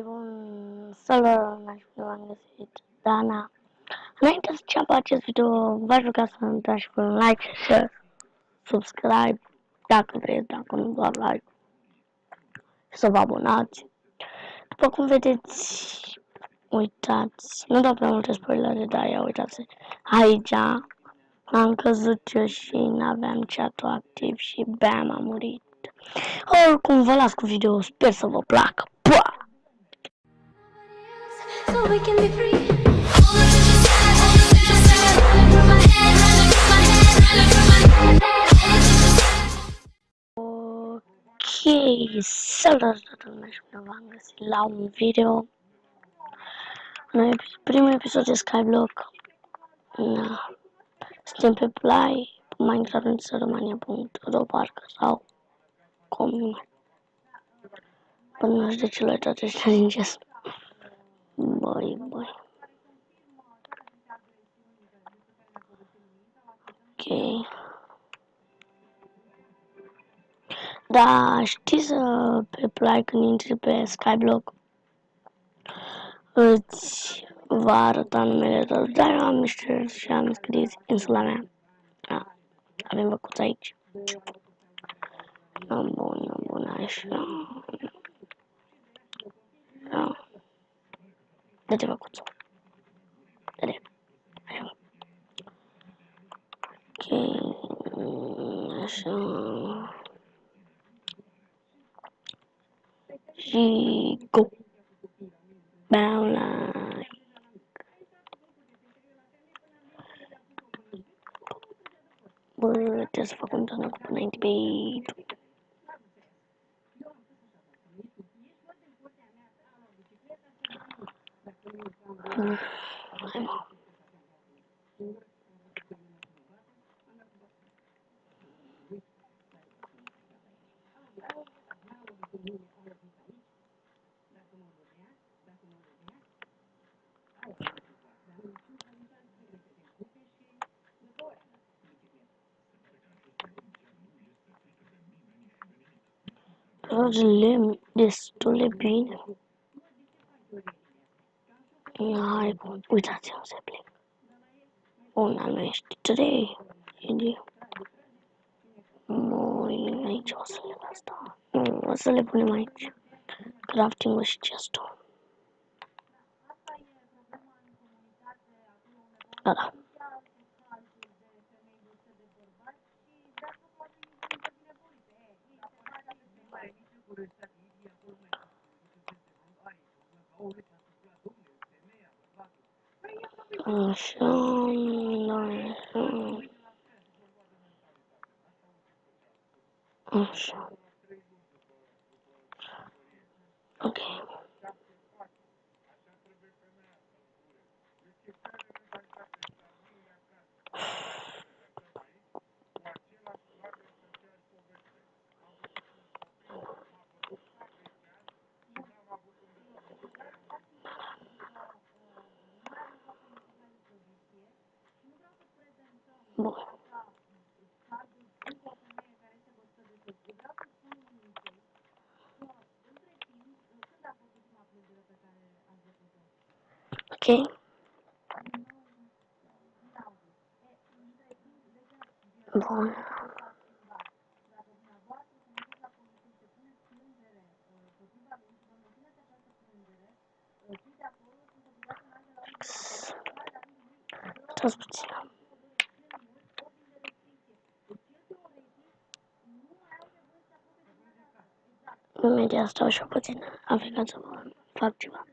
Bun, salut, v-am găsit, Dana. Înainte să înceapă acest video, v-aș ruga să dați un like, share, subscribe, dacă vreți, dacă nu doar like, să vă abonați. După cum vedeți, uitați, nu dau prea multe spoilere, dar ia uitați, aici am căzut eu și n-aveam chat-ul activ și bam, am murit. Oricum, vă las cu video, sper să vă placă. Pa! So we can be free. Ok, salut toată lumea și bine v-am găsit la un video. Primul episod de Skyblock. Suntem pe Play, Minecraft în Romania.ro parcă sau cum. Până nu știu de ce le toate astea din gest. Băi. Ok. Da, știți pe Play când intri pe Skyblock îți va arăta numele tău, dar eu am șters și am scris insula mea. Da, avem văcuț aici. Bun, așa. Da. Dă-te văcuțul. Dă-te. Așa. Ok, așa. Și go. Bam like. Bă, trebuie să fac un donut cu înainte pe YouTube. Hai mă. Lemn destul de bine. Hai, bun, uitați-vă să plec. Un al meu este 3. Noi aici o să le asta. Nu, o să le punem aici. Crafting-ul și chest-ul. Da. Așa, așa. Ok. Bun. Ok. Bun. Stați puțin. Imediat stau și puțin. Am plecat să fac ceva.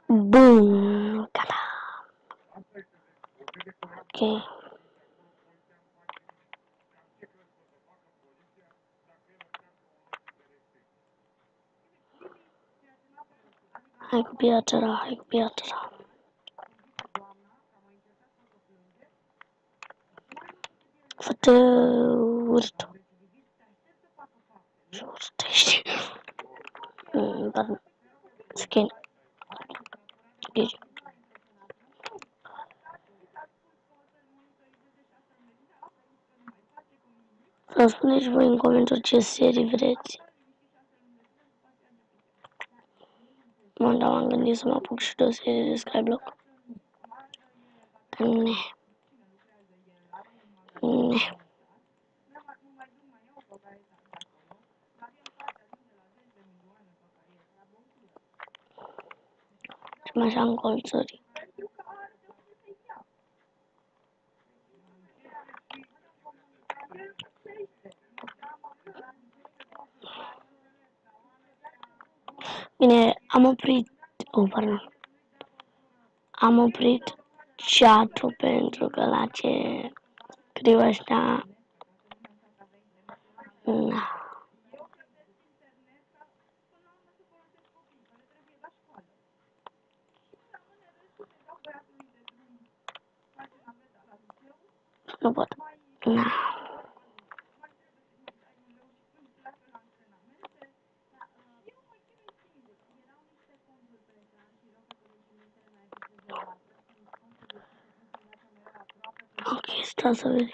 Bun, gata. Ok. Hai cu piatră. Fă-te urât. Ce urtești? Dar skin. Deci, să spuneți voi în comentarii ce serii vreți. Dar m-am gândit să mă apuc și de o serie de Skyblock. Ne. Și mai așa încolțări. Bine, am oprit chat-ul pentru că la ce scriu ăștia, nu pot. Ok, stai să vedem.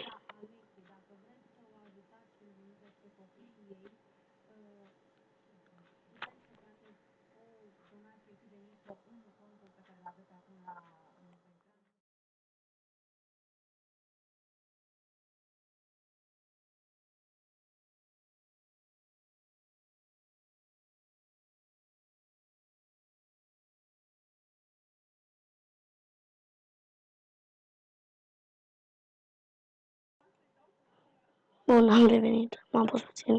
Bun, am revenit. M-am pus puțin.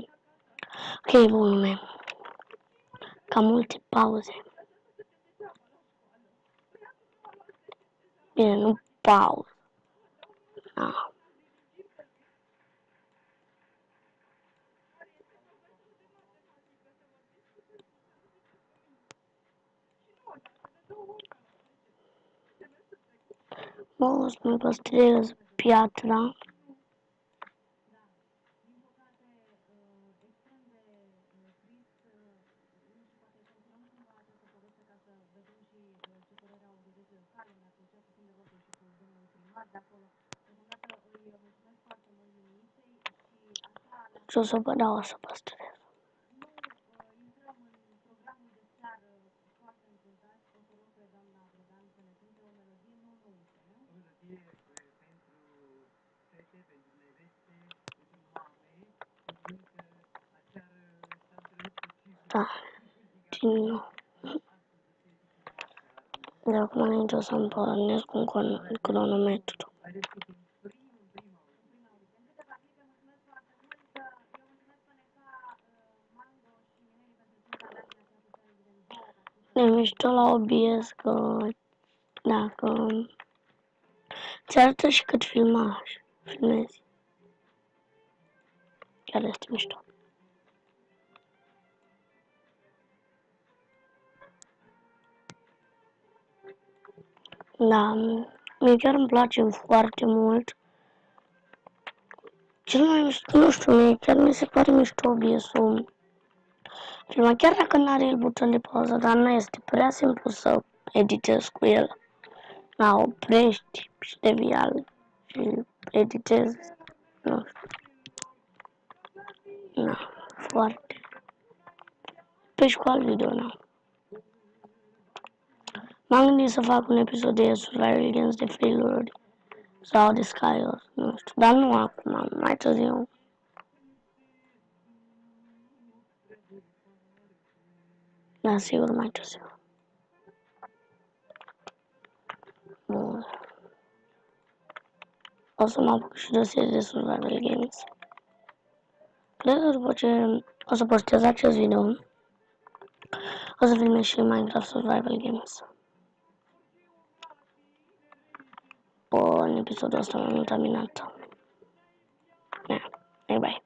Ok, bun, lume. Cam multe pauze. Bine, nu pauză. Da. Bă, o să-mi păstrez piatra. Și o să păstrez. Da, din nou. De acum înainte o să-mi pornesc un cronometru. E mișto la OBS că dacă ți arată și cât filmezi. Chiar este mișto. Da, mie chiar îmi place foarte mult. Cel mai mișto, nu știu, mie chiar mi se pare mișto OBS-ul. Filma, chiar dacă nu are el buton de pauză, dar nu este prea simplu să editezi cu el. Da, oprești și devii alt și editezi, nu știu. Da, foarte. Pe școală video, da. M-am gândit să fac un episod de Survival Games de failuri sau de Skywars, nu știu, dar nu acum, mai târziu. Da, sigur, mai târziu. Bun. O să mă apuc și de o serie de Survival Games. Cred că după ce o să postez acest video, o să filmez și Minecraft Survival Games. În episodul ăsta m-am terminat. Bye bye.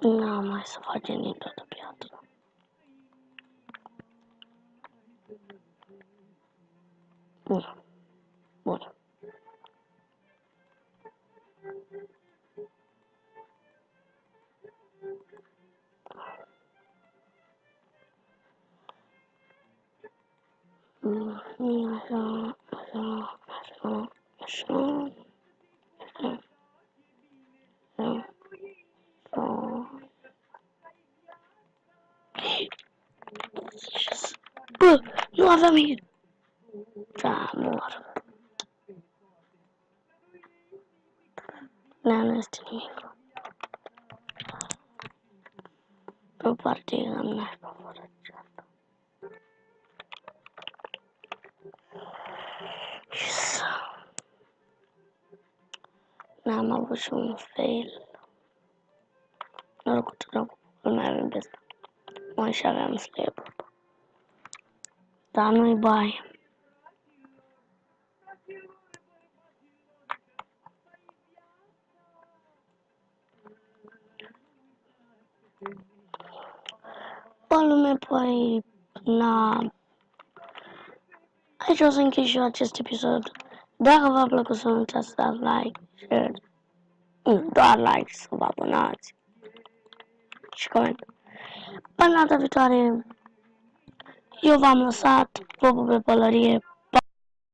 N-am mai să facem din toată piatra. Bun. Așa, așa, așa, așa, așa, așa, așa. Bă, nu aveam hit. Da, mor. Nu este nimic. O partidă am nașpa fără aceasta. N-am avut și un fail. Norocul nu mai avem pe asta. Mai și aveam slab. Dar nu-i bai. Bă, lume, păi, aici o să închei și eu acest episod. Dacă v-a plăcut, să nu uitați să dați like, share, doar like, să vă abonați și coment. Până data viitoare, eu v-am lăsat, vă pup pe pălărie.